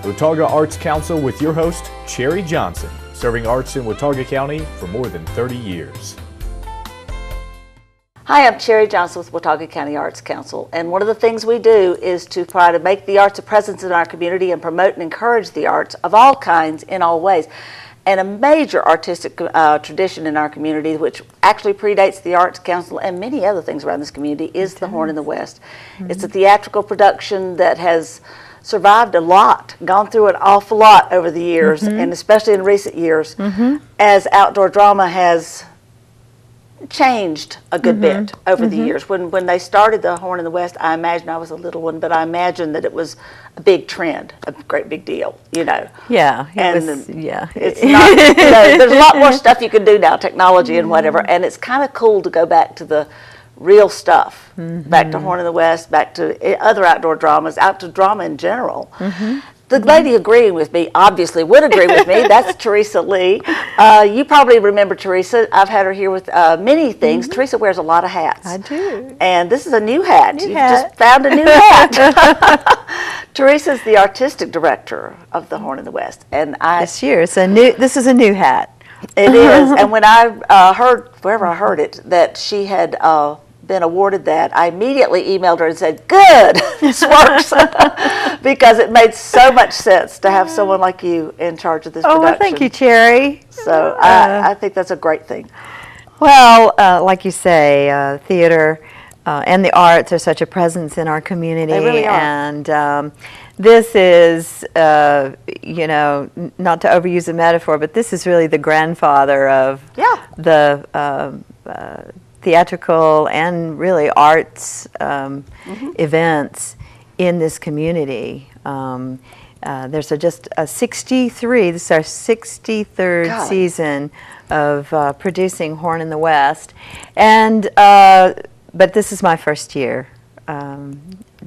Watauga Arts Council with your host, Cherry Johnson, serving arts in Watauga County for more than 30 years. Hi, I'm Cherry Johnson with Watauga County Arts Council, and one of the things we do is to try to make the arts a presence in our community and promote and encourage the arts of all kinds in all ways. And a major artistic tradition in our community, which actually predates the Arts Council and many other things around this community, is the Horn in the West. Mm-hmm. It's a theatrical production that has survived a lot, gone through an awful lot over the years, and especially in recent years, as outdoor drama has changed a good bit over the years. When they started the Horn in the West, I imagine I was a little one, but I imagine that it was a big trend, a great big deal, you know. Yeah, it's not, you know, there's a lot more stuff you can do now, technology and whatever, and it's kind of cool to go back to the real stuff, back to Horn in the West, back to other outdoor dramas, outdoor drama in general. The lady agreeing with me obviously would agree with me. That's Teresa Lee. You probably remember Teresa. I've had her here with many things. Teresa wears a lot of hats. I do. And this is a new hat. You've just found a new hat. Teresa's the artistic director of the Horn in the West. And this year, this is a new hat. It is. And when I heard, wherever I heard it, that she had been awarded that, I immediately emailed her and said, good, this works, because it made so much sense to have someone like you in charge of this production. Well, thank you, Cherry. So I think that's a great thing. Well, like you say, theater and the arts are such a presence in our community. They really are. And this is, you know, not to overuse a metaphor, but this is really the grandfather of the theatrical and really arts events in this community. There's just a 63, this is our 63rd season of producing Horn in the West. And, but this is my first year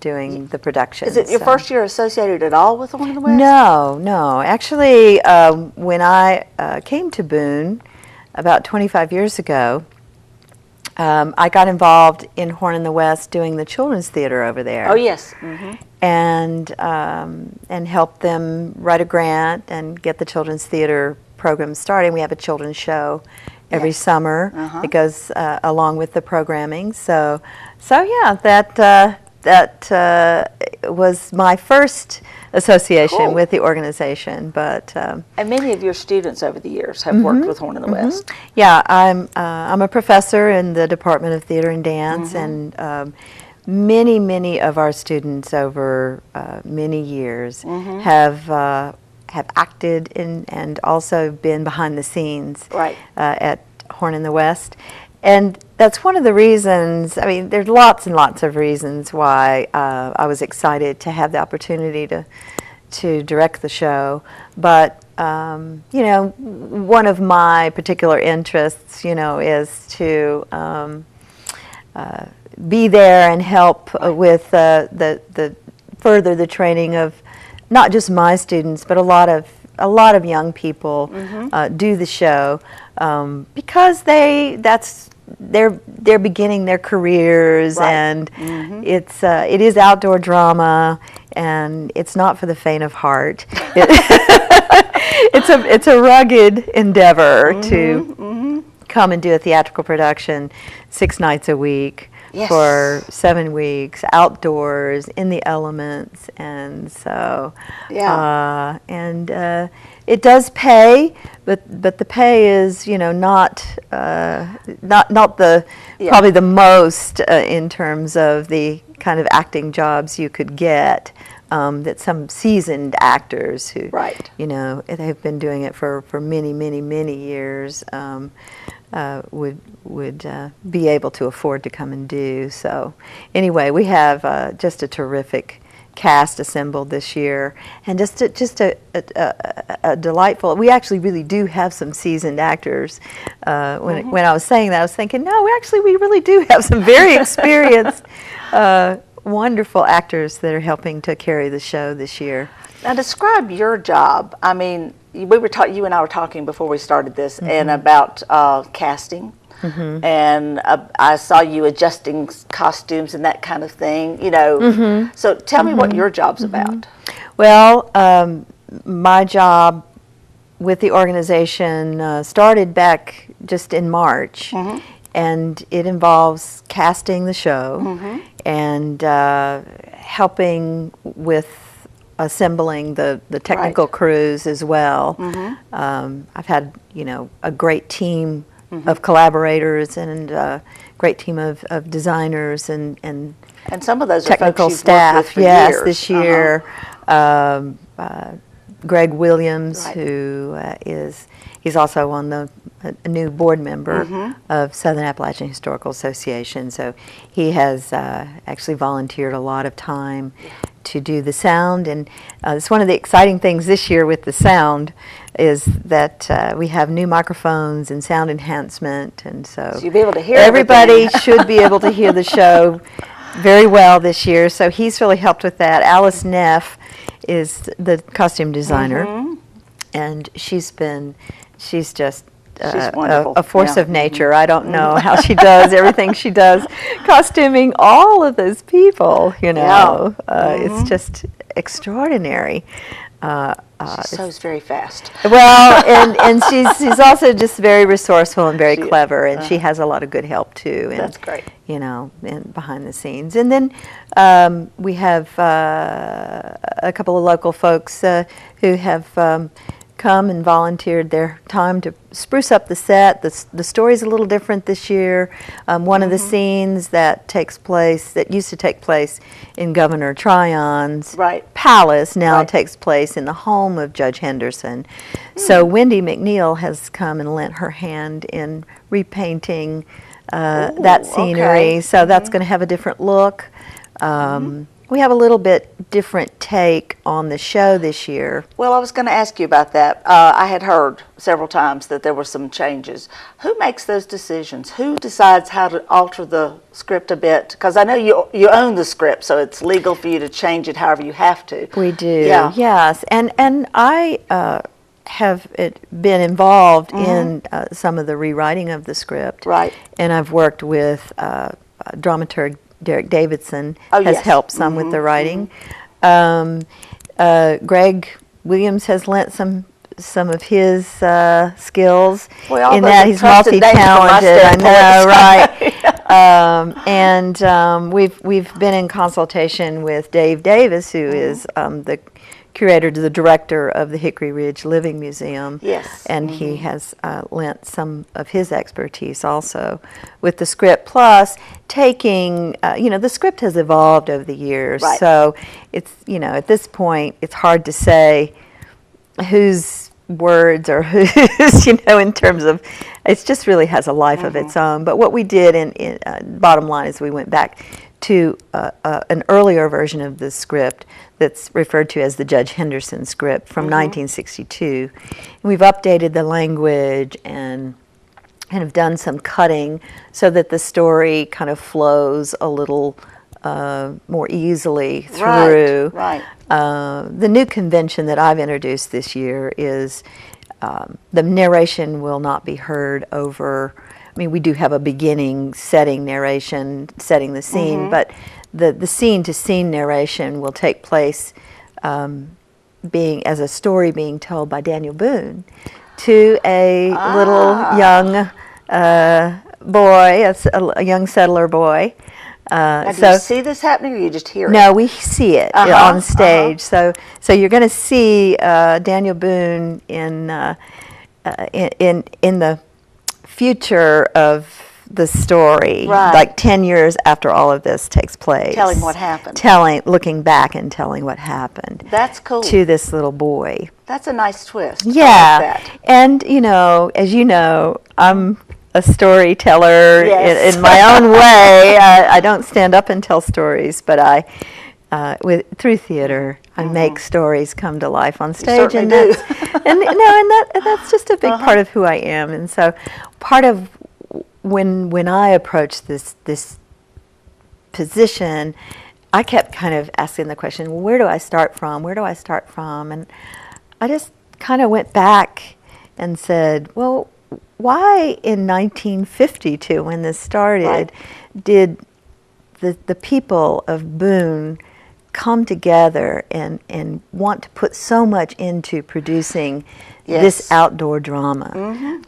doing the production. Is it your first year associated at all with Horn in the West? No. Actually, when I came to Boone about 25 years ago, I got involved in Horn in the West doing the children's theater over there. Oh, yes. And helped them write a grant and get the children's theater program started. We have a children's show every summer. It goes along with the programming. So yeah, that was my first association with the organization. But and many of your students over the years have worked with Horn in the West. Yeah, I'm a professor in the Department of Theater and Dance, and many of our students over many years have acted in and also been behind the scenes at Horn in the West. And that's one of the reasons, I mean, there's lots and lots of reasons why I was excited to have the opportunity to direct the show. But, you know, one of my particular interests, you know, is to be there and help with the further the training of not just my students, but a lot of young people do the show because they're beginning their careers, and it is outdoor drama, and it's not for the faint of heart. It's a rugged endeavor to come and do a theatrical production 6 nights a week. For 7 weeks, outdoors, in the elements, and so it does pay, but the pay is, you know, not the probably the most in terms of the kind of acting jobs you could get that some seasoned actors who you know, they've been doing it for many years would be able to afford to come and do. So anyway, we have just a terrific cast assembled this year, and just a delightful. We actually really do have some seasoned actors. When I was saying that, I was thinking, no, we really do have some very experienced, wonderful actors that are helping to carry the show this year. Now, describe your job. I mean, you and I were talking before we started this, and about casting. And I saw you adjusting costumes and that kind of thing, you know. So tell me what your job's about. Well, my job with the organization started back just in March, and it involves casting the show and helping with assembling the technical crews as well. I've had, a great team of collaborators and a great team of designers and some of those technical are folks you've staff. worked with for Yes, years. this year. Greg Williams, who he's also on a new board member of Southern Appalachian Historical Association. So he has actually volunteered a lot of time to do the sound. And it's one of the exciting things this year with the sound is that we have new microphones and sound enhancement. And so you'll be able to hear everybody should be able to hear the show very well this year. So he's really helped with that. Alice Neff is the costume designer, and she's just a force of nature. I don't know how she does everything she does, costuming all of those people, it's just extraordinary. She sews very fast. Well, and she's also just very resourceful and very clever, and she has a lot of good help too. And, that's great. And behind the scenes. And then we have a couple of local folks who have come and volunteered their time to spruce up the set. The story's a little different this year. One of the scenes that used to take place in Governor Tryon's palace now takes place in the home of Judge Henderson. So Wendy McNeil has come and lent her hand in repainting that scenery. So that's going to have a different look. We have a little bit different take on the show this year. Well, I was going to ask you about that. I had heard several times that there were some changes. Who makes those decisions? Who decides how to alter the script a bit? Because I know you own the script, so it's legal for you to change it however you have to. We do, yes. And I have been involved in some of the rewriting of the script. Right. And I've worked with dramaturg Derek Davidson has helped some with the writing. Greg Williams has lent some of his skills in that he's multi-talented. I know, right? We've been in consultation with Dave Davis, who is the curator to the director of the Hickory Ridge Living Museum. Yes. And he has lent some of his expertise also with the script, plus taking, the script has evolved over the years. Right. So it's, at this point, it's hard to say whose words or whose, in terms of, it just really has a life of its own. But what we did, bottom line, is we went back to an earlier version of the script that's referred to as the Judge Henderson script from 1962. And we've updated the language and have done some cutting so that the story kind of flows a little more easily through. Right. The new convention that I've introduced this year is the narration will not be heard over. I mean, we do have a beginning setting narration, setting the scene, but the scene-to-scene narration will take place as a story being told by Daniel Boone to a little young boy, a young settler boy. Now, do you see this happening, or you just hear it? No, we see it on stage. So you're going to see Daniel Boone in the future of the story, like 10 years after all of this takes place. Telling what happened. Looking back and telling what happened. That's cool. To this little boy. That's a nice twist. Yeah. I like that. And, as you know, I'm a storyteller in my own way. I don't stand up and tell stories, but through theater, I make stories come to life on stage. You certainly do. That's just a big part of who I am. And so part of when I approached this position, I kept kind of asking the question, well, where do I start from? Where do I start from? And I just kind of went back and said, well, why in 1952, when this started, did the people of Boone come together and want to put so much into producing this outdoor drama?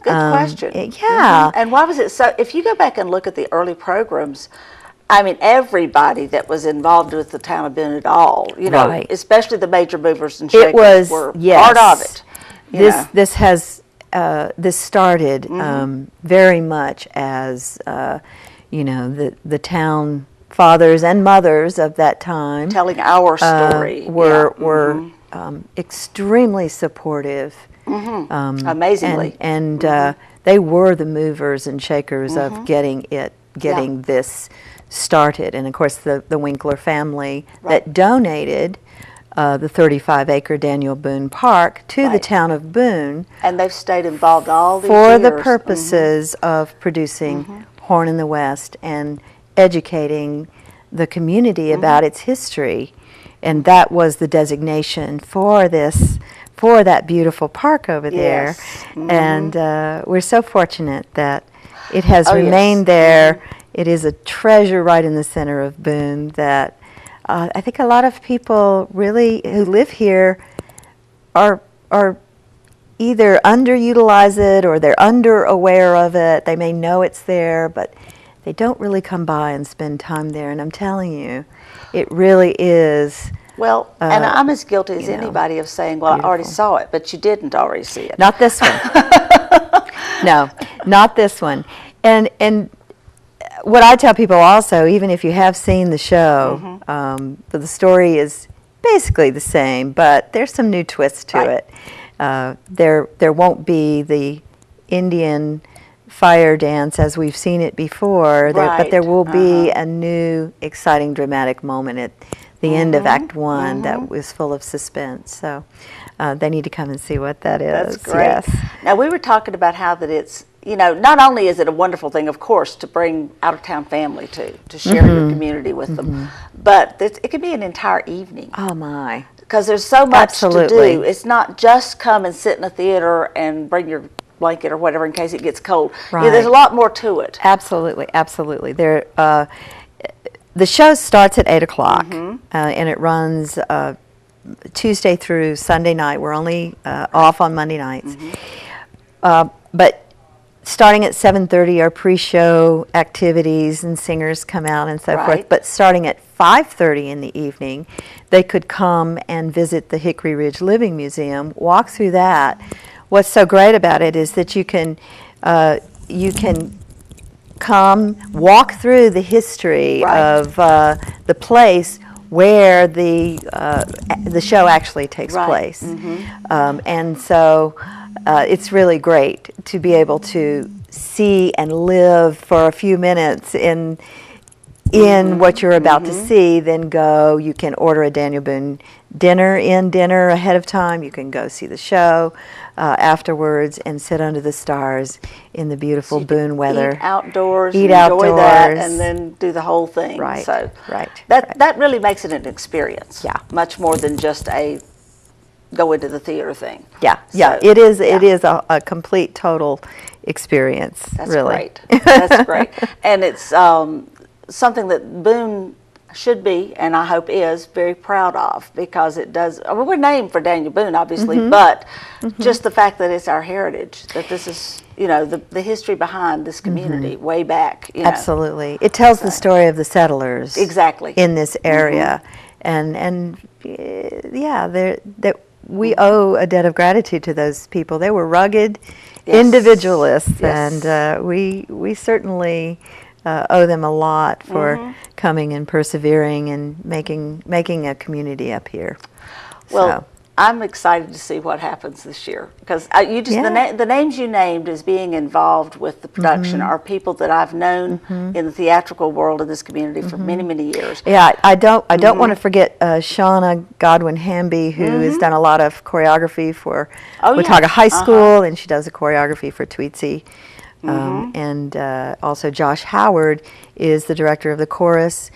Good question. Yeah. And why was it so? If you go back and look at the early programs, I mean, everybody that was involved with the town of Boone at all, you know, Right. especially the major movers and shakers, It was, were yes. part of it. This started very much as you know, the town fathers and mothers of that time Telling our story. were extremely supportive. Amazingly. And they were the movers and shakers of getting this started. And of course the Winkler family that donated the 35-acre Daniel Boone Park to the town of Boone. And they've stayed involved all these for years. the purposes of producing Horn in the West and educating the community about its history. And that was the designation for that beautiful park over there. And we're so fortunate that it has remained there. It is a treasure right in the center of Boone that I think a lot of people really who live here are either underutilize it or they're under aware of it. They may know it's there, but they don't really come by and spend time there. And I'm telling you, it really is. Well, and I'm as guilty as anybody of saying, well, I already saw it, but you didn't already see it. Not this one. No, not this one. And what I tell people also, even if you have seen the show, the story is basically the same, but there's some new twists to it. There won't be the Indian fire dance as we've seen it before, but there will be a new, exciting, dramatic moment at the end of Act 1 that was full of suspense. So they need to come and see what that is. That's great. Yes. Now, we were talking about how that it's, you know, not only is it a wonderful thing, of course, to bring out-of-town family to share your community with them, but it can be an entire evening. Oh, my. Because there's so much to Absolutely. do. It's not just come and sit in a theater and bring your blanket or whatever in case it gets cold. Right. Yeah, there's a lot more to it. Absolutely, absolutely. The show starts at 8 o'clock, and it runs Tuesday through Sunday night. We're only off on Monday nights. But starting at 7:30 are pre-show activities and singers come out and so forth. But starting at 5:30 in the evening, they could come and visit the Hickory Ridge Living Museum, walk through that. What's so great about it is that you can come, walk through the history of the place where the show actually takes place. And so it's really great to be able to see and live for a few minutes in what you're about to see, then go. You can order a Daniel Boone dinner ahead of time. You can go see the show afterwards and sit under the stars in the beautiful Boone weather. Eat outdoors, Eat enjoy outdoors. that, and then do the whole thing. Right, So right, that really makes it an experience. Yeah. Much more than just a go into the theater thing. Yeah, So, it is a complete, total experience. That's really. great. That's great. And it's something that Boone should be, and I hope is, very proud of, because it does. I mean, we're named for Daniel Boone, obviously, but just the fact that it's our heritage, that this is, you know, the history behind this community way back. You know. Absolutely, it tells the story of the settlers Exactly. in this area, and yeah, that we owe a debt of gratitude to those people. They were rugged individualists, and we certainly owe them a lot for coming and persevering and making a community up here. Well, I'm excited to see what happens this year, because the names you named as being involved with the production are people that I've known in the theatrical world of this community for many, many years. Yeah, I don't want to forget Shauna Godwin Hamby, who has done a lot of choreography for Watauga High School, and she does the choreography for Tweetsie. And also Josh Howard is the director of the chorus,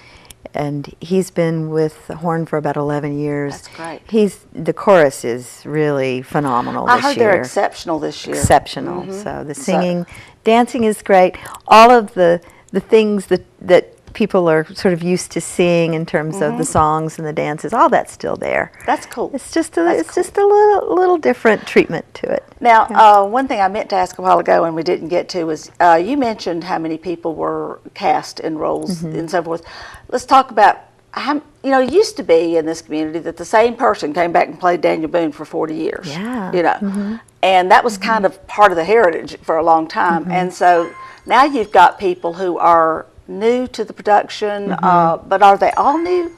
and he's been with Horn for about 11 years. That's great. The chorus is really phenomenal this year. I heard they're exceptional this year. Exceptional. So the singing, dancing is great. All of the things that people are sort of used to seeing in terms of the songs and the dances. All that's still there. That's cool. It's just a little different treatment to it. Now, one thing I meant to ask a while ago and we didn't get to was you mentioned how many people were cast in roles and so forth. Let's talk about how, it used to be in this community that the same person came back and played Daniel Boone for 40 years. Yeah. And that was kind of part of the heritage for a long time. And so now you've got people who are new to the production, but are they all new?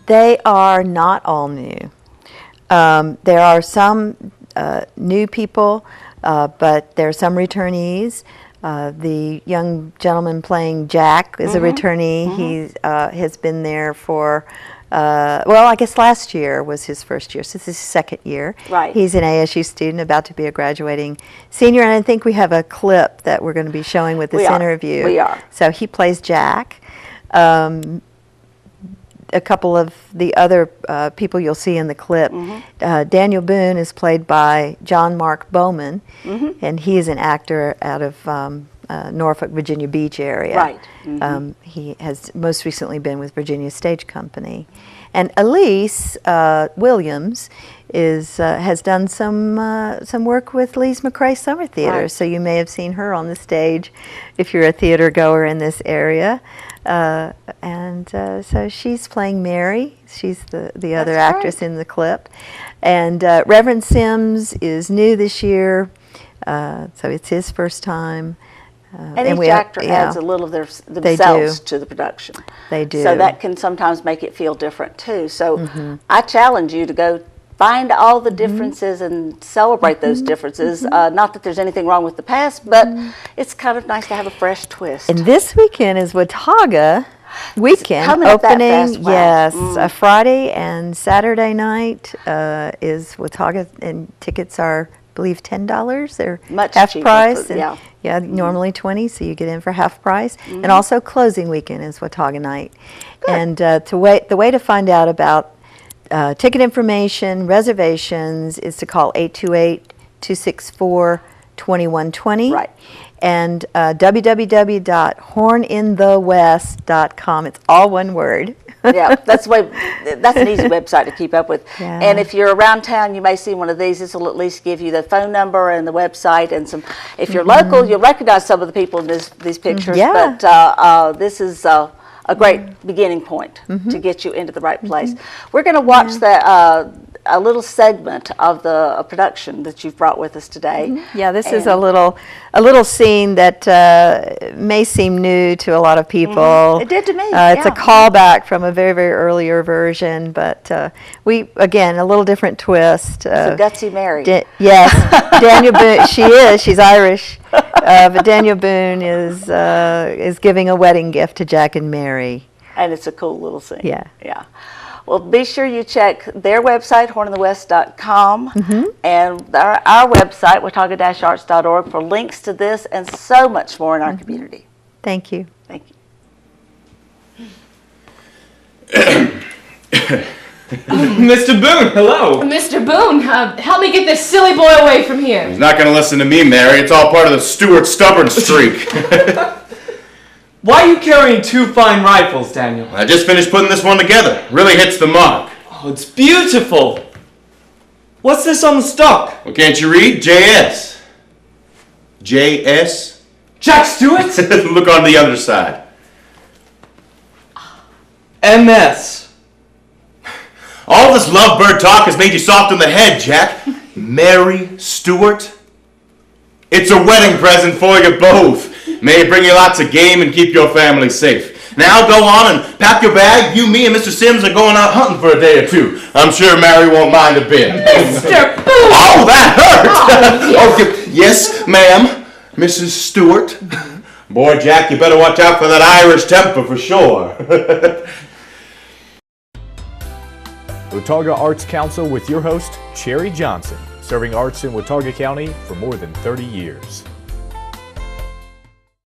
They are not all new. There are some new people, but there are some returnees. The young gentleman playing Jack is a returnee. He has been there for, I guess last year was his first year, so this is his second year. Right. He's an ASU student about to be a graduating senior, and I think we have a clip that we're going to be showing with this interview. We are. So he plays Jack. A couple of the other people you'll see in the clip. Daniel Boone is played by John Mark Bowman, and he is an actor out of Norfolk, Virginia Beach area. Right. He has most recently been with Virginia Stage Company. And Elise Williams has done some work with Lee's McRae Summer Theater, Right. so you may have seen her on the stage if you're a theater goer in this area. So she's playing Mary. She's the other actress in the clip. And Reverend Sims is new this year, so it's his first time. And each actor adds a little of themselves to the production. They do. So that can sometimes make it feel different too. So I challenge you to go find all the differences and celebrate those differences. Not that there's anything wrong with the past, but it's kind of nice to have a fresh twist. And this weekend is Watauga weekend coming up that opening. fast. Wow. Yes, a Friday and Saturday night is Watauga, and tickets are, I believe, $10. They're Much half cheaper price. for- Normally 20, so you get in for half price. And also closing weekend is Watauga night. Good. And the way to find out about ticket information, reservations, is to call 828-264-2120. Right. And www.horninthewest.com. It's all one word. That's an easy website to keep up with. Yeah. And if you're around town, you may see one of these. This will at least give you the phone number and the website and some. If you're local, you'll recognize some of the people in these pictures. Yeah. But this is a great beginning point to get you into the right place. We're going to watch a little segment of the production that you've brought with us today. Yeah, this is a little scene that may seem new to a lot of people. It did to me. It's a callback from a very, very earlier version, but again, a little different twist. It's a gutsy Mary. Yes, Daniel Boone. She's Irish, but Daniel Boone is giving a wedding gift to Jack and Mary. And it's a cool little scene. Yeah. Well, be sure you check their website, horninthewest.com, and our website, watauga-arts.org, for links to this and so much more in our community. Thank you. Thank you. Mr. Boone, hello. Mr. Boone, help me get this silly boy away from here. He's not going to listen to me, Mary. It's all part of the Stewart stubborn streak. Why are you carrying two fine rifles, Daniel? I just finished putting this one together. Really hits the mark. Oh, it's beautiful. What's this on the stock? Well, can't you read? JS. JS? Jack Stewart? Look on the other side. MS. All this lovebird talk has made you soft in the head, Jack. Mary Stewart? It's a wedding present for you both. May it bring you lots of game and keep your family safe. Now go on and pack your bag. You, me, and Mr. Sims are going out hunting for a day or two. I'm sure Mary won't mind a bit. Mr. Boone! Oh, that hurt! Yes, ma'am. Mrs. Stewart. Boy, Jack, you better watch out for that Irish temper for sure. Watauga Arts Council with your host, Cherry Johnson, serving arts in Watauga County for more than 30 years.